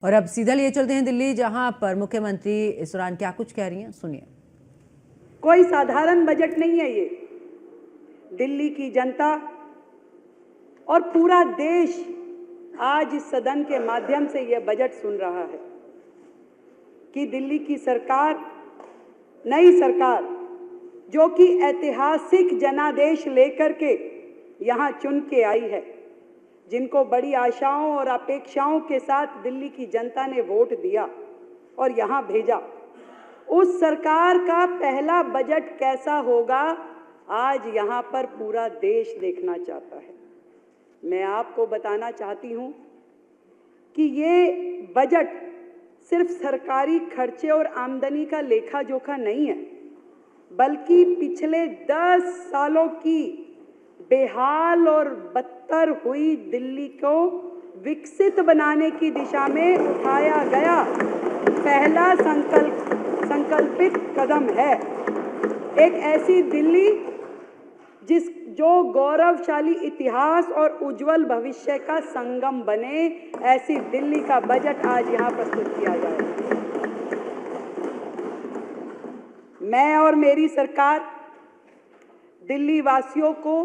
और अब सीधा लिए चलते हैं दिल्ली, जहां पर मुख्यमंत्री इस दौरान क्या कुछ कह रही हैं, सुनिए। कोई साधारण बजट नहीं है ये। दिल्ली की जनता और पूरा देश आज इस सदन के माध्यम से यह बजट सुन रहा है कि दिल्ली की सरकार, नई सरकार, जो कि ऐतिहासिक जनादेश लेकर के यहाँ चुन के आई है, जिनको बड़ी आशाओं और अपेक्षाओं के साथ दिल्ली की जनता ने वोट दिया और यहाँ भेजा, उस सरकार का पहला बजट कैसा होगा, आज यहाँ पर पूरा देश देखना चाहता है। मैं आपको बताना चाहती हूँ कि ये बजट सिर्फ सरकारी खर्चे और आमदनी का लेखा जोखा नहीं है, बल्कि पिछले 10 सालों की बेहाल और बदतर हुई दिल्ली को विकसित बनाने की दिशा में उठाया गया पहला संकल्पित कदम है। एक ऐसी दिल्ली जो गौरवशाली इतिहास और उज्जवल भविष्य का संगम बने, ऐसी दिल्ली का बजट आज यहाँ प्रस्तुत किया जाए। मैं और मेरी सरकार दिल्ली वासियों को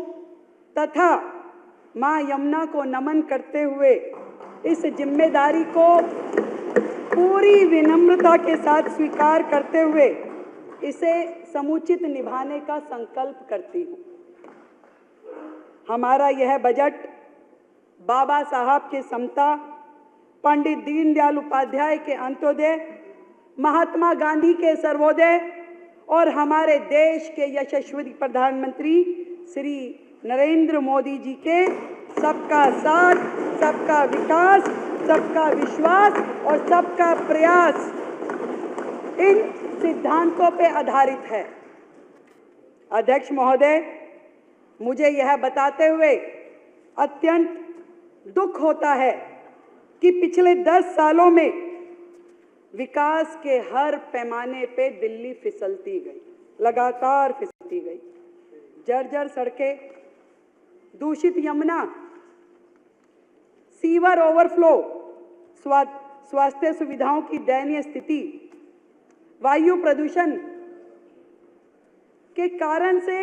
तथा मां यमुना को नमन करते हुए इस जिम्मेदारी को पूरी विनम्रता के साथ स्वीकार करते हुए इसे समुचित निभाने का संकल्प करती हूँ। हमारा यह बजट बाबा साहब के समता, पंडित दीनदयाल उपाध्याय के अंत्योदय, महात्मा गांधी के सर्वोदय और हमारे देश के यशस्वी प्रधानमंत्री श्री नरेंद्र मोदी जी के सबका साथ, सबका विकास, सबका विश्वास और सबका प्रयास, इन सिद्धांतों पे आधारित है। अध्यक्ष महोदय, मुझे यह बताते हुए अत्यंत दुख होता है कि पिछले 10 सालों में विकास के हर पैमाने पे दिल्ली फिसलती गई, लगातार फिसलती गई। जर्जर सड़कें, दूषित यमुना, सीवर ओवरफ्लो, स्वास्थ्य सुविधाओं की दयनीय स्थिति, वायु प्रदूषण के कारण से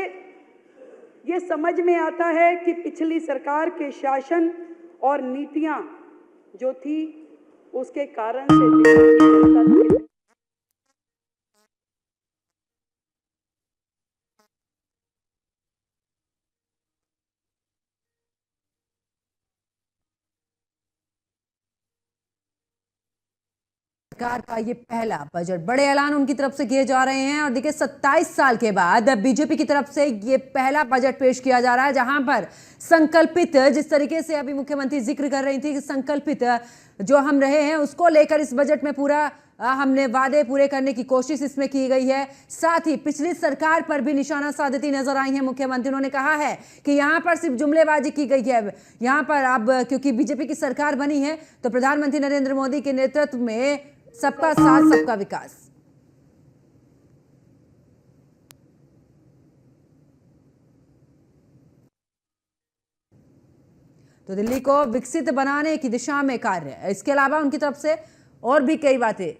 ये समझ में आता है कि पिछली सरकार के शासन और नीतियां जो थी, उसके कारण से सरकार का ये पहला बजट, बड़े ऐलान उनकी तरफ से किए जा रहे हैं। और देखिए 27 साल के बाद बीजेपी की तरफ से ये पहला बजट पेश किया जा रहा है, जहां पर संकल्पित, जिस तरीके से अभी मुख्यमंत्री जिक्र कर रही थी कि संकल्पित जो हम रहे हैं उसको लेकर इस बजट में पूरा हमने वादे पूरे करने की कोशिश इसमें की गई है। साथ ही पिछली सरकार पर भी निशाना साधती नजर आई है मुख्यमंत्री। उन्होंने कहा है कि यहां पर सिर्फ जुमलेबाजी की गई है, यहां पर अब क्योंकि बीजेपी की सरकार बनी है तो प्रधानमंत्री नरेंद्र मोदी के नेतृत्व में सबका साथ, सबका विकास। तो दिल्ली को विकसित बनाने की दिशा में कार्य है। इसके अलावा उनकी तरफ से और भी कई बातें।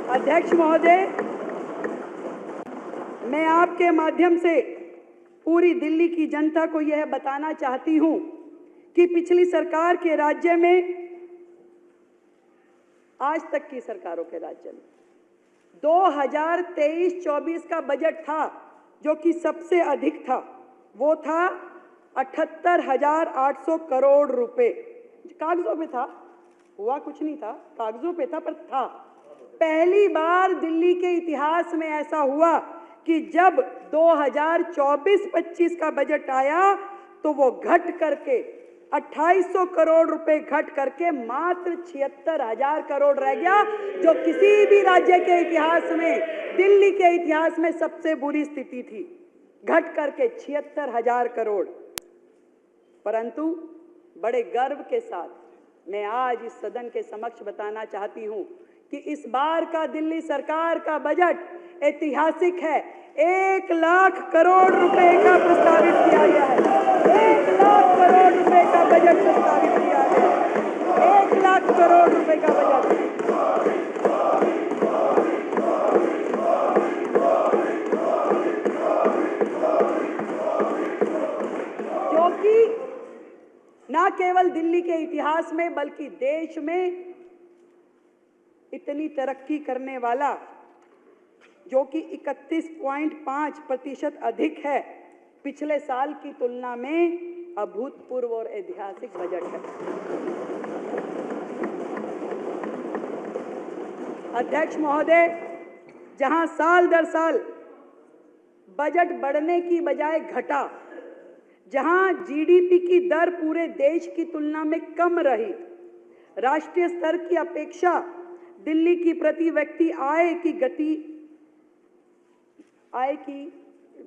अध्यक्ष महोदय, मैं आपके माध्यम से पूरी दिल्ली की जनता को यह बताना चाहती हूं कि पिछली सरकार के राज्य में, आज तक की सरकारों के राज्य में 2023-24 का बजट था जो कि सबसे अधिक था, वो था 78,800 करोड़ रुपए। कागजों पे था, हुआ कुछ नहीं था, कागजों पे था, पर था। पहली बार दिल्ली के इतिहास में ऐसा हुआ कि जब 2024-25 का बजट आया तो वो घट करके 2800 करोड़ रुपए घट करके मात्र 76,000 करोड़ रह गया, जो किसी भी राज्य के इतिहास में, दिल्ली के इतिहास में सबसे बुरी स्थिति थी। घट करके 76,000 करोड़। परंतु बड़े गर्व के साथ मैं आज इस सदन के समक्ष बताना चाहती हूं कि इस बार का दिल्ली सरकार का बजट ऐतिहासिक है। 1 लाख करोड़ रुपए का प्रस्तावित किया गया है। 1 लाख करोड़ रुपए का बजट प्रस्तावित किया गया है। का बजट, जो कि न केवल दिल्ली के इतिहास में बल्कि देश में इतनी तरक्की करने वाला, जो कि 31.5% अधिक है, पिछले साल की तुलना में अभूतपूर्व और ऐतिहासिक बजट है। अध्यक्ष महोदय, जहां साल दर साल बजट बढ़ने की बजाय घटा, जहां जीडीपी की दर पूरे देश की तुलना में कम रही, राष्ट्रीय स्तर की अपेक्षा दिल्ली की प्रति व्यक्ति आय की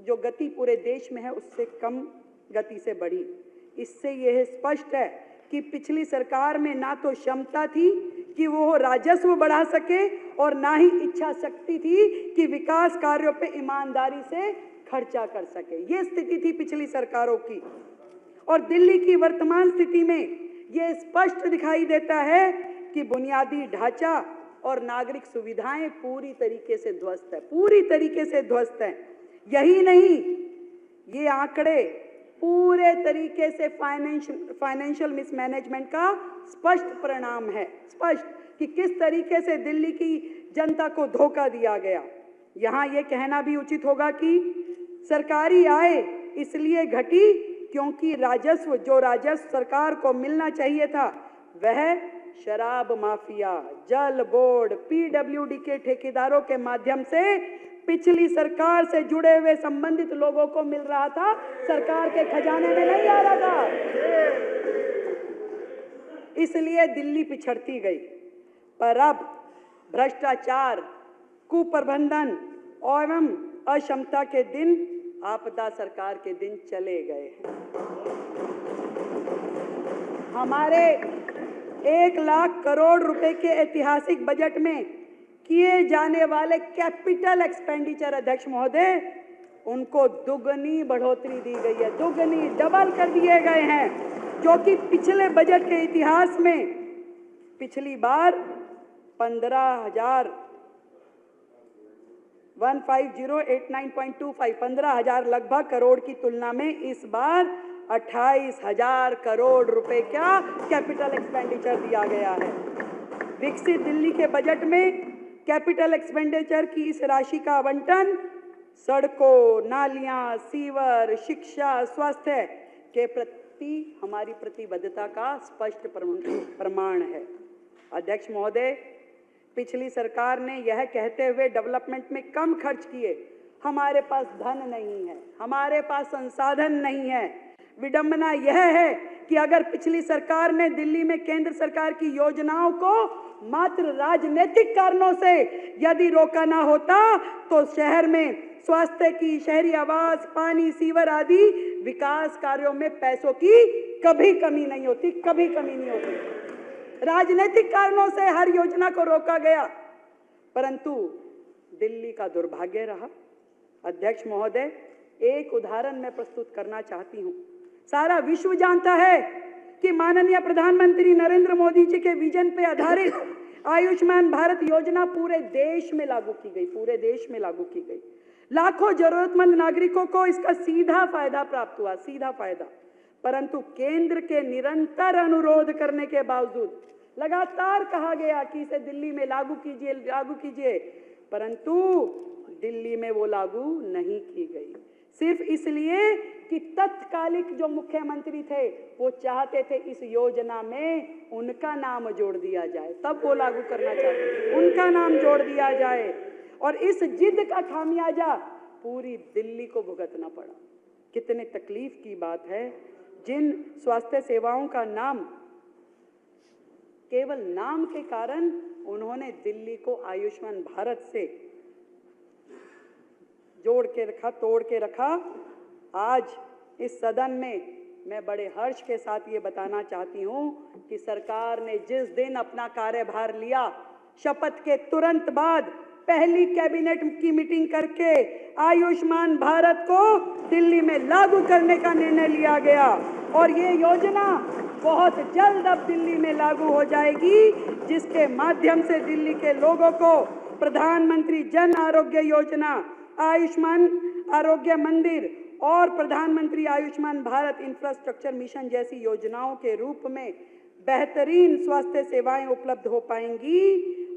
जो गति पूरे देश में है उससे कम गति से बढ़ी। इससे यह स्पष्ट है कि पिछली सरकार में ना तो क्षमता थी कि वो राजस्व बढ़ा सके और ना ही इच्छा शक्ति थी कि विकास कार्यों पे ईमानदारी से खर्चा कर सके। ये स्थिति थी पिछली सरकारों की। और दिल्ली की वर्तमान स्थिति में ये स्पष्ट दिखाई देता है कि बुनियादी ढांचा और नागरिक सुविधाएं पूरी तरीके से ध्वस्त है, पूरी तरीके से ध्वस्त है। यही नहीं, ये आंकड़े पूरे तरीके से फाइनेंशियल मिसमैनेजमेंट का स्पष्ट परिणाम है। स्पष्ट कि किस तरीके से दिल्ली की जनता को धोखा दिया गया। यहाँ ये कहना भी उचित होगा कि सरकारी आय इसलिए घटी क्योंकि जो राजस्व सरकार को मिलना चाहिए था वह शराब माफिया, जल बोर्ड, पीडब्ल्यूडी के ठेकेदारों के माध्यम से पिछली सरकार से जुड़े हुए संबंधित लोगों को मिल रहा था, सरकार के खजाने में नहीं आ रहा था। इसलिए दिल्ली पिछड़ती गई। पर अब भ्रष्टाचार, कुप्रबंधन एवं अक्षमता के दिन, आपदा सरकार के दिन चले गए हैं। हमारे 1 लाख करोड़ रुपए के ऐतिहासिक बजट में किए जाने वाले कैपिटल एक्सपेंडिचर, अध्यक्ष महोदय, उनको दुगनी बढ़ोतरी दी गई है, दुगनी, डबल कर दिए गए हैं, जो कि पिछले बजट के इतिहास में पिछली बार 15,000 लगभग करोड़ की तुलना में इस बार 28,000 करोड़ रुपए का कैपिटल एक्सपेंडिचर दिया गया है। विकसित दिल्ली के बजट में कैपिटल एक्सपेंडिचर की इस राशि का आवंटन सड़कों, नालियां, सीवर, शिक्षा, स्वास्थ्य के प्रति हमारी प्रतिबद्धता का स्पष्ट प्रमाण है। अध्यक्ष महोदय, पिछली सरकार ने यह कहते हुए डेवलपमेंट में कम खर्च किए, हमारे पास धन नहीं है, हमारे पास संसाधन नहीं है। विडंबना यह है कि अगर पिछली सरकार ने दिल्ली में केंद्र सरकार की योजनाओं को मात्र राजनीतिक कारणों से यदि रोका ना होता तो शहर में स्वास्थ्य की, शहरी आवास, पानी, सीवर आदि विकास कार्यों में पैसों की कभी कमी नहीं होती, कभी कमी नहीं होती। राजनीतिक कारणों से हर योजना को रोका गया, परंतु दिल्ली का दुर्भाग्य रहा। अध्यक्ष महोदय, एक उदाहरण मैं प्रस्तुत करना चाहती हूं। सारा विश्व जानता है कि माननीय प्रधानमंत्री नरेंद्र मोदी जी के विजन पे आधारित आयुष्मान भारत योजना पूरे देश में लागू की गई, पूरे देश में लागू की गई। लाखों जरूरतमंद नागरिकों को इसका सीधा फायदा प्राप्त हुआ, सीधा फायदा। परंतु केंद्र के निरंतर अनुरोध करने के बावजूद लगातार कहा गया कि इसे दिल्ली में लागू कीजिए, लागू कीजिए, परंतु दिल्ली में वो लागू नहीं की गई। सिर्फ इसलिए कि तत्कालिक जो मुख्यमंत्री थे वो चाहते थे इस योजना में उनका नाम जोड़ दिया जाए, तब वो लागू करना चाहते थे, उनका नाम जोड़ दिया जाए। और इस जिद का खामियाजा पूरी दिल्ली को भुगतना पड़ा। कितने तकलीफ की बात है, जिन स्वास्थ्य सेवाओं का नाम, केवल नाम के कारण उन्होंने दिल्ली को आयुष्मान भारत से जोड़ के रखा, तोड़ के रखा। आज इस सदन में मैं बड़े हर्ष के साथ ये बताना चाहती हूँ कि सरकार ने जिस दिन अपना कार्यभार लिया, शपथ के तुरंत बाद पहली कैबिनेट की मीटिंग करके आयुष्मान भारत को दिल्ली में लागू करने का निर्णय लिया गया। और ये योजना बहुत जल्द अब दिल्ली में लागू हो जाएगी, जिसके माध्यम से दिल्ली के लोगों को प्रधानमंत्री जन आरोग्य योजना, आयुष्मान आरोग्य मंदिर और प्रधानमंत्री आयुष्मान भारत इंफ्रास्ट्रक्चर मिशन जैसी योजनाओं के रूप में बेहतरीन स्वास्थ्य सेवाएं उपलब्ध हो पाएंगी।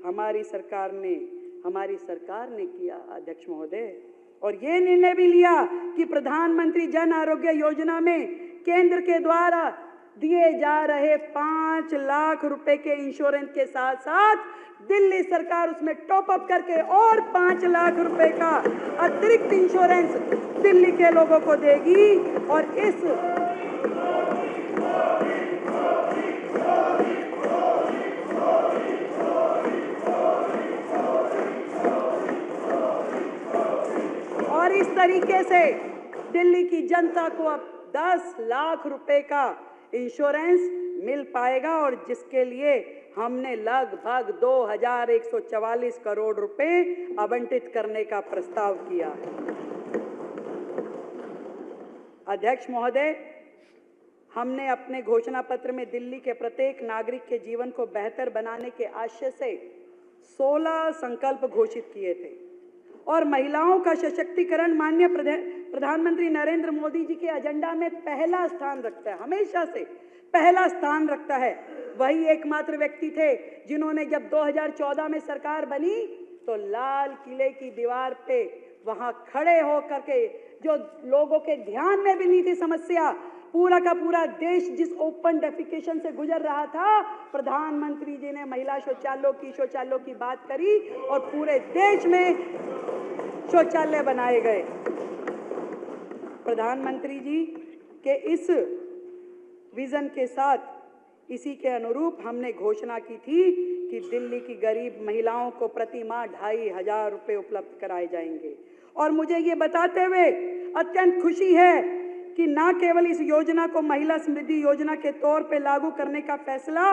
हमारी सरकार ने किया अध्यक्ष महोदय, और ये निर्णय भी लिया कि प्रधानमंत्री जन आरोग्य योजना में केंद्र के द्वारा दिए जा रहे 5 लाख रुपए के इंश्योरेंस के साथ साथ दिल्ली सरकार उसमें टॉप अप करके और 5 लाख रुपए का अतिरिक्त इंश्योरेंस दिल्ली के लोगों को देगी। और इस तरीके से दिल्ली की जनता को अब 10 लाख रुपए का इंश्योरेंस मिल पाएगा, और जिसके लिए हमने लगभग 2144 करोड़ रुपए आवंटित करने का प्रस्ताव किया है। अध्यक्ष महोदय, हमने अपने घोषणा पत्र में दिल्ली के प्रत्येक नागरिक के जीवन को बेहतर बनाने के आशय से 16 संकल्प घोषित किए थे, और महिलाओं का सशक्तिकरण माननीय प्रधानमंत्री नरेंद्र मोदी जी के एजेंडा में पहला स्थान रखता है, हमेशा से पहला स्थान रखता है। वही एकमात्र व्यक्ति थे जिन्होंने जब 2014 में सरकार बनी तो लाल किले की दीवार पे वहां खड़े होकर के, जो लोगों के ध्यान में भी नहीं थी समस्या, पूरा का पूरा देश जिस ओपन डेफिकेशन से गुजर रहा था, प्रधानमंत्री जी ने महिला शौचालयों की बात करी और पूरे देश में शौचालय बनाए गए। प्रधानमंत्री जी के इस विजन के साथ, इसी के अनुरूप हमने घोषणा की थी कि दिल्ली की गरीब महिलाओं को प्रति माह 2500 रुपए उपलब्ध कराए जाएंगे। और मुझे ये बताते हुए अत्यंत खुशी है कि न केवल इस योजना को महिला समृद्धि योजना के तौर पे लागू करने का फैसला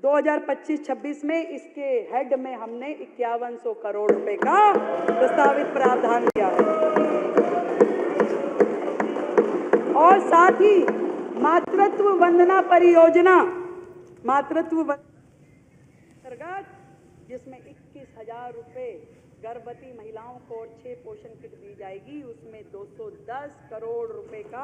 2025-26 में इसके हेड में हमने 5100 करोड़ रुपए का प्रस्तावित प्रावधान किया है, और साथ ही मातृत्व वंदना परियोजना अंतर्गत, जिसमें 21,000 रुपए गर्भवती महिलाओं को और 6 पोषण किट दी जाएगी, उसमें 210 करोड़ रुपए का